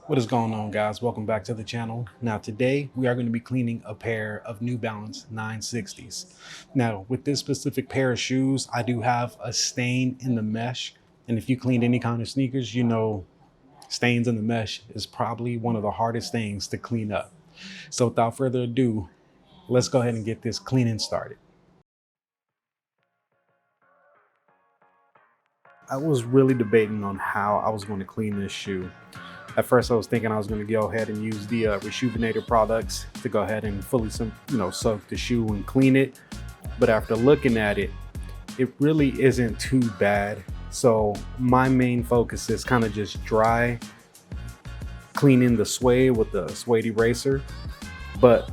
What is going on, guys? Welcome back to the channel. Now today we are going to be cleaning a pair of New Balance 960s. Now with this specific pair of shoes, I do have a stain in the mesh, and if you cleaned any kind of sneakers, you know stains in the mesh is probably one of the hardest things to clean up. So without further ado, let's go ahead and get this cleaning started. I was really debating on how I was going to clean this shoe. At first, I was thinking I was going to go ahead and use the Rejuvenator products to go ahead and fully, soak the shoe and clean it. But after looking at it, it really isn't too bad. So my main focus is kind of just dry cleaning the suede with the Suede Eraser. But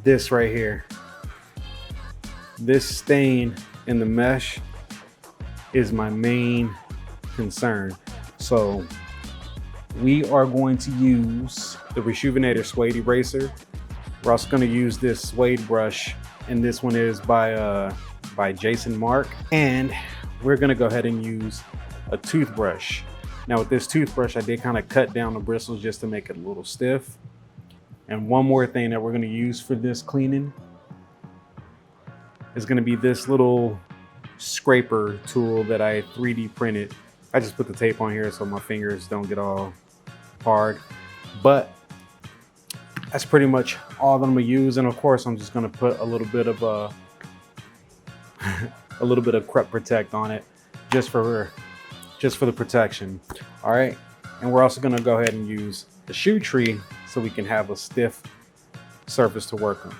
this right here, this stain in the mesh is my main concern. So we are going to use the Rejuvenator Suede Eraser. We're also going to use this suede brush, and this one is by Jason Mark. And we're going to go ahead and use a toothbrush. Now with this toothbrush, I did kind of cut down the bristles just to make it a little stiff. And one more thing that we're going to use for this cleaning is going to be this little scraper tool that I 3D printed. I just put the tape on here so my fingers don't get all hard, but that's pretty much all that I'm gonna use. And of course, I'm just gonna put a little bit of a little bit of Crep Protect on it, just for the protection. All right, and we're also gonna go ahead and use the shoe tree so we can have a stiff surface to work on.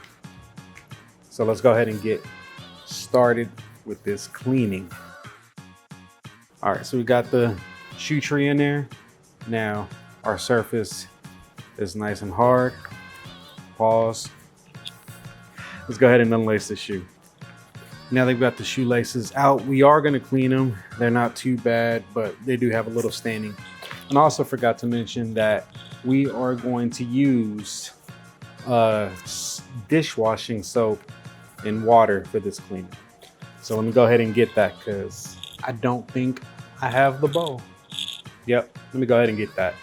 So let's go ahead and get started with this cleaning. All right, so we got the shoe tree in there. Now our surface is nice and hard. Pause. Let's go ahead and unlace the shoe. Now they've got the shoelaces out. We are going to clean them. They're not too bad, but they do have a little staining. And I also forgot to mention that we are going to use dishwashing soap and water for this cleaning. So let me go ahead and get that because I don't think I have the bowl. Yep, let me go ahead and get that.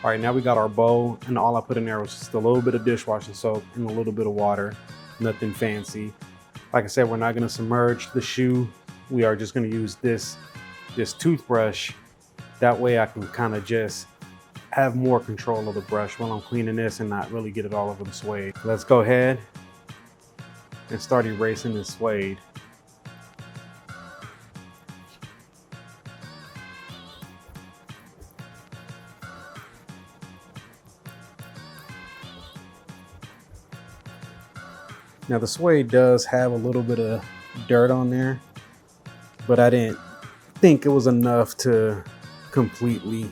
All right, now we got our bowl, and all I put in there was just a little bit of dishwashing soap and a little bit of water, nothing fancy. Like I said, we're not gonna submerge the shoe. We are just gonna use this toothbrush. That way I can kind of just have more control of the brush while I'm cleaning this and not really get it all over the suede. Let's go ahead and start erasing this suede. Now the suede does have a little bit of dirt on there, but I didn't think it was enough to completely,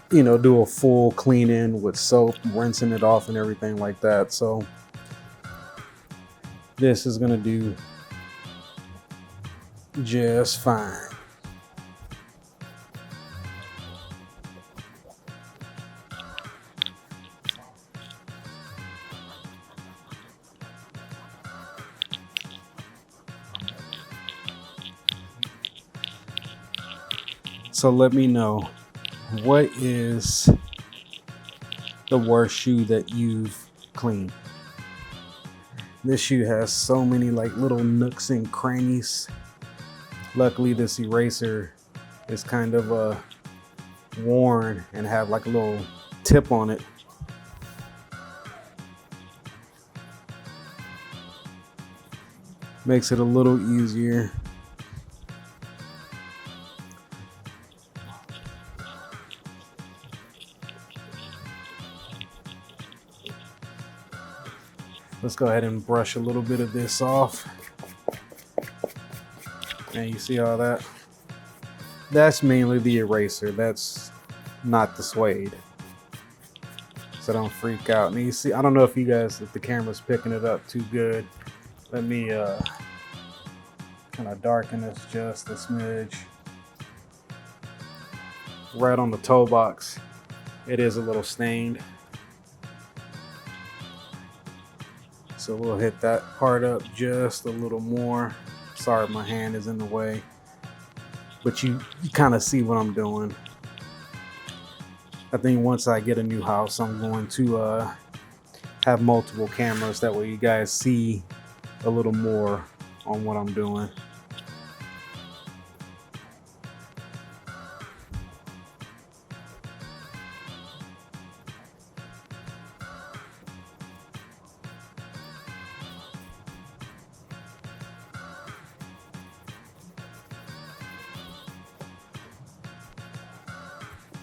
do a full cleaning with soap, rinsing it off and everything like that. So this is gonna do just fine. So let me know, what is the worst shoe that you've cleaned? This shoe has so many like little nooks and crannies. Luckily this eraser is kind of worn and have like a little tip on it. Makes it a little easier. Let's go ahead and brush a little bit of this off. And you see all that? That's mainly the eraser. That's not the suede. So don't freak out. And you see, I don't know if the camera's picking it up too good. Let me kind of darken this just a smidge. Right on the toe box, it is a little stained. So we'll hit that part up just a little more Sorry, my hand is in the way, but you kind of see what I'm doing. I think once I get a new house, I'm going to have multiple cameras. That way you guys see a little more on what I'm doing.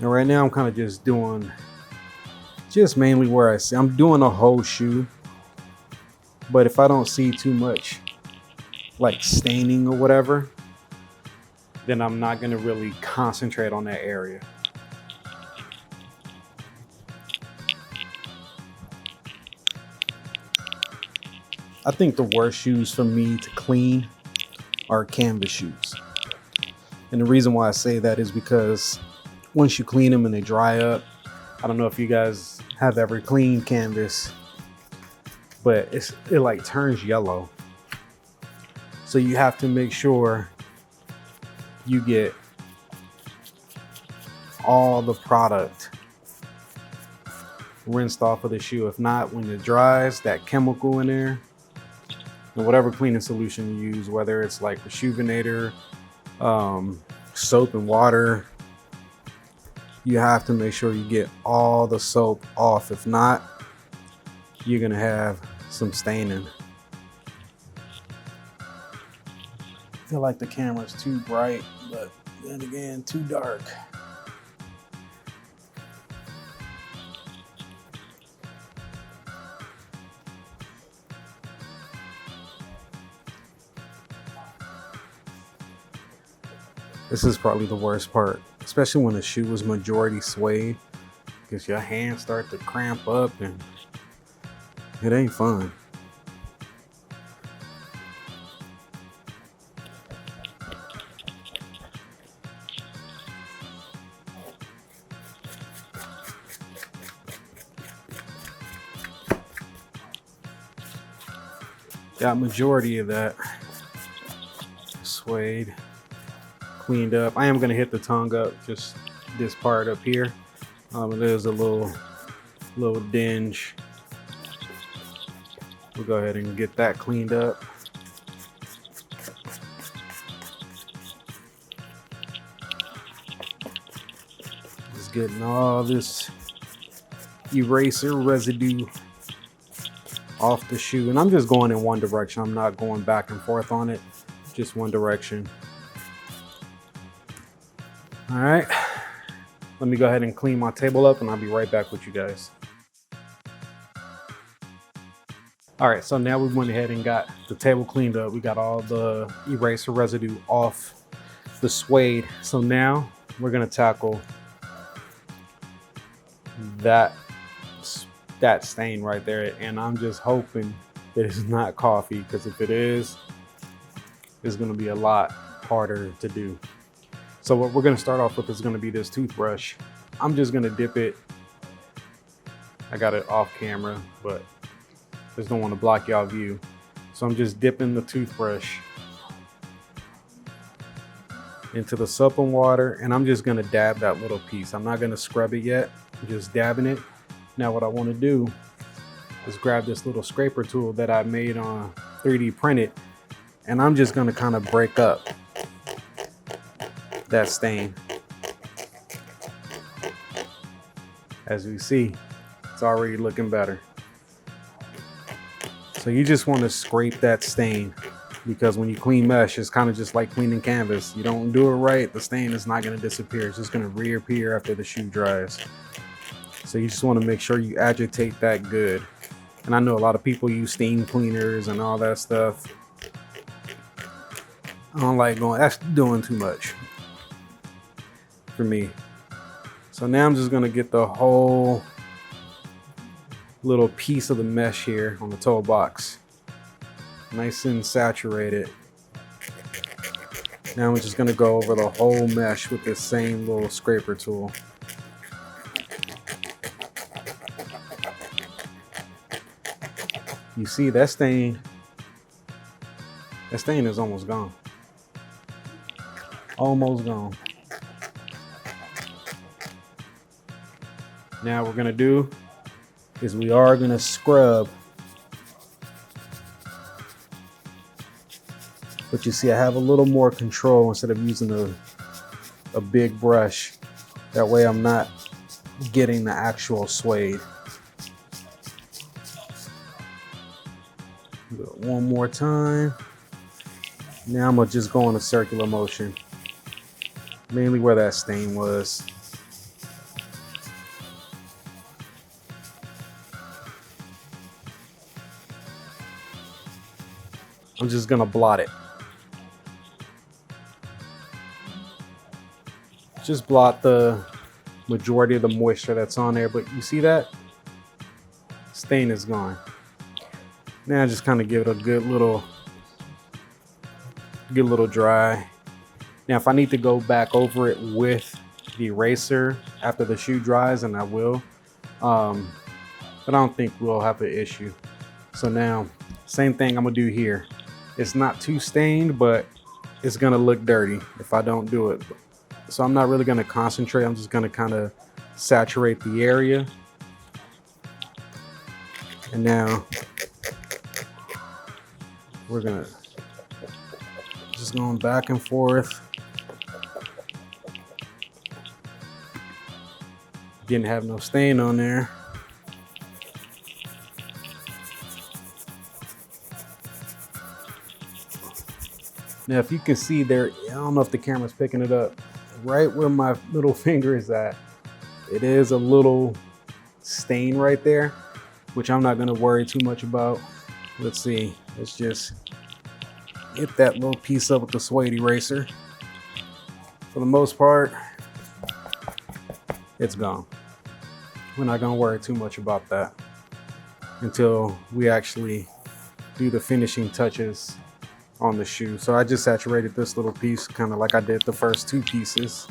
And right now I'm kind of just doing mainly where I see. I'm doing a whole shoe, but if I don't see too much like staining or whatever, then I'm not going to really concentrate on that area. I think the worst shoes for me to clean are canvas shoes. And the reason why I say that is because once you clean them and they dry up, I don't know if you guys have ever cleaned canvas, but it like turns yellow. So you have to make sure you get all the product rinsed off of the shoe. If not, when it dries, that chemical in there, and whatever cleaning solution you use, whether it's like Rejuvenator, soap and water, you have to make sure you get all the soap off. If not, you're gonna have some staining. I feel like the camera's too bright, but then again, too dark. This is probably the worst part, especially when the shoe is majority suede, because your hands start to cramp up and it ain't fun. Got majority of that suede cleaned up. I am gonna hit the tongue up, just this part up here. There's a little dinge. We'll go ahead and get that cleaned up. Just getting all this eraser residue off the shoe, and I'm just going in one direction. I'm not going back and forth on it, just one direction. All right, let me go ahead and clean my table up and I'll be right back with you guys. All right, so now we went ahead and got the table cleaned up. We got all the eraser residue off the suede. So now we're gonna tackle that stain right there. And I'm just hoping that it's not coffee, because if it is, it's gonna be a lot harder to do. So what we're gonna start off with is gonna be this toothbrush. I'm just gonna dip it. I got it off camera, but just don't want to block y'all view. So I'm just dipping the toothbrush into the soap and water, and I'm just gonna dab that little piece. I'm not gonna scrub it yet, I'm just dabbing it. Now what I wanna do is grab this little scraper tool that I made on 3D printed, and I'm just gonna kind of break up that stain. As we see, it's already looking better. So you just want to scrape that stain, because when you clean mesh, it's kind of just like cleaning canvas. You don't do it right, the stain is not going to disappear. It's just going to reappear after the shoe dries. So you just want to make sure you agitate that good. And I know a lot of people use steam cleaners and all that stuff. I don't like going, that's doing too much for me. So now I'm just going to get the whole little piece of the mesh here on the toe box, nice and saturated. Now I'm just going to go over the whole mesh with this same little scraper tool. You see that stain That stain is almost gone. Almost gone. Now what we're gonna do is we are gonna scrub. But you see I have a little more control instead of using a big brush. That way I'm not getting the actual suede. Do it one more time. Now I'm gonna just go in a circular motion, mainly where that stain was. I'm just gonna blot it. Just blot the majority of the moisture that's on there, but you see that? Stain is gone. Now just kind of give it a good little dry. Now if I need to go back over it with the eraser after the shoe dries, and I will, but I don't think we'll have an issue. So now, same thing I'm gonna do here. It's not too stained, but it's gonna look dirty if I don't do it. So I'm not really gonna concentrate. I'm just gonna kind of saturate the area. And now we're gonna just going back and forth. Didn't have no stain on there. Now, if you can see there, I don't know if the camera's picking it up, right where my little finger is at, it is a little stain right there, which I'm not gonna worry too much about. Let's see, let's just get that little piece up with the suede eraser. For the most part, it's gone. We're not gonna worry too much about that until we actually do the finishing touches on the shoe. So I just saturated this little piece kind of like I did the first two pieces.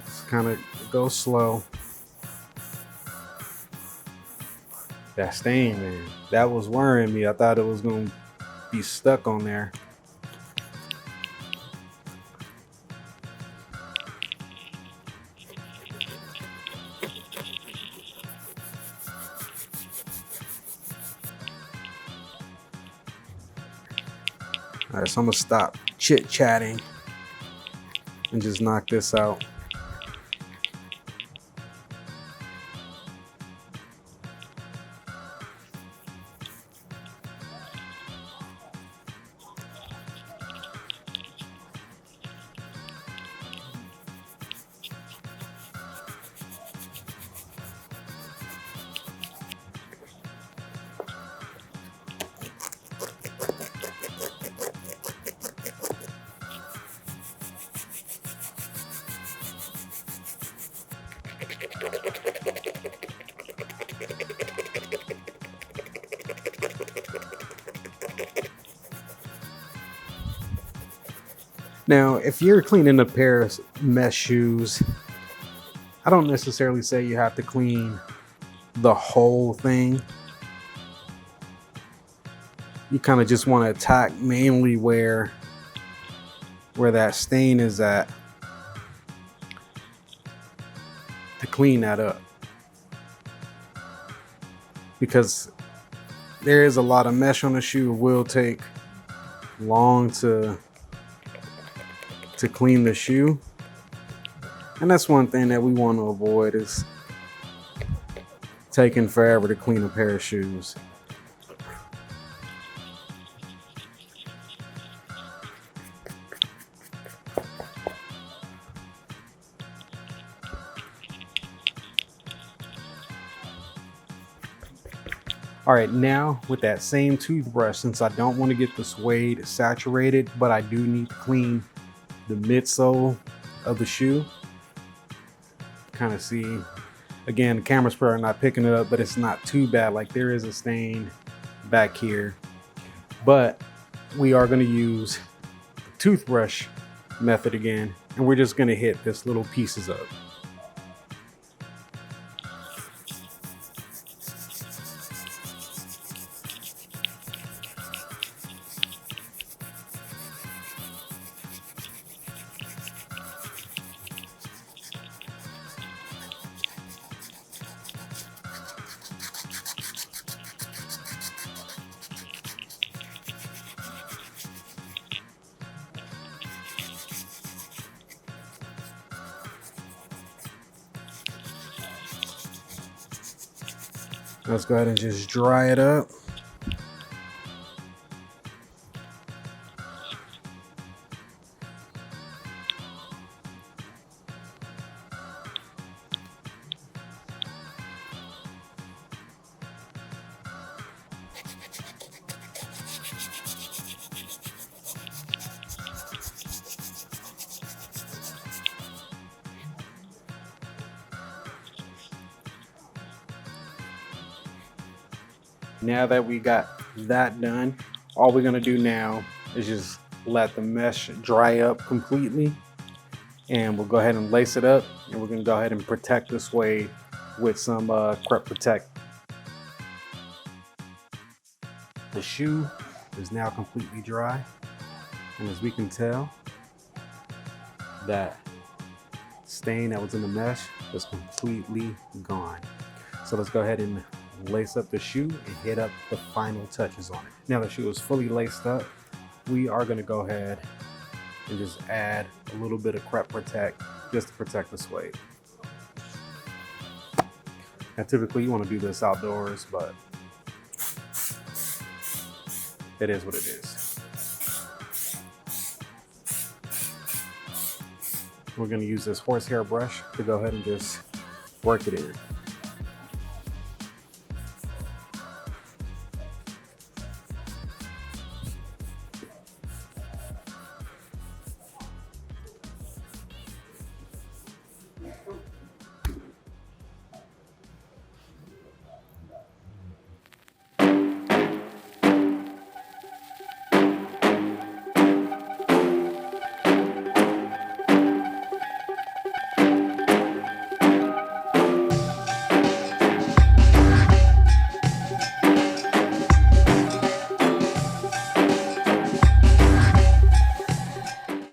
Just kind of go slow. That stain, man, that was worrying me. I thought it was gonna be stuck on there. All right, so I'm gonna stop chit-chatting and just knock this out. Now, if you're cleaning a pair of mesh shoes, I don't necessarily say you have to clean the whole thing. You kind of just want to attack mainly where that stain is at to clean that up. Because there is a lot of mesh on the shoe. It will take long to clean the shoe, and that's one thing that we want to avoid, is taking forever to clean a pair of shoes. All right, now with that same toothbrush, since I don't want to get the suede saturated, but I do need to clean the midsole of the shoe. Kind of see, again, the camera's probably not picking it up, but it's not too bad. Like, there is a stain back here, but we are going to use the toothbrush method again, and we're just going to hit this little pieces up. Let's go ahead and just dry it up. Now that we got that done, all we're gonna do now is just let the mesh dry up completely, and we'll go ahead and lace it up, and we're gonna go ahead and protect the suede with some Crep Protect. The shoe is now completely dry, and as we can tell, that stain that was in the mesh is completely gone. So let's go ahead and lace up the shoe and hit up the final touches on it. Now the shoe is fully laced up, we are going to go ahead and just add a little bit of Crep Protect just to protect the suede. Now typically you want to do this outdoors, but it is what it is. We're going to use this horsehair brush to go ahead and just work it in.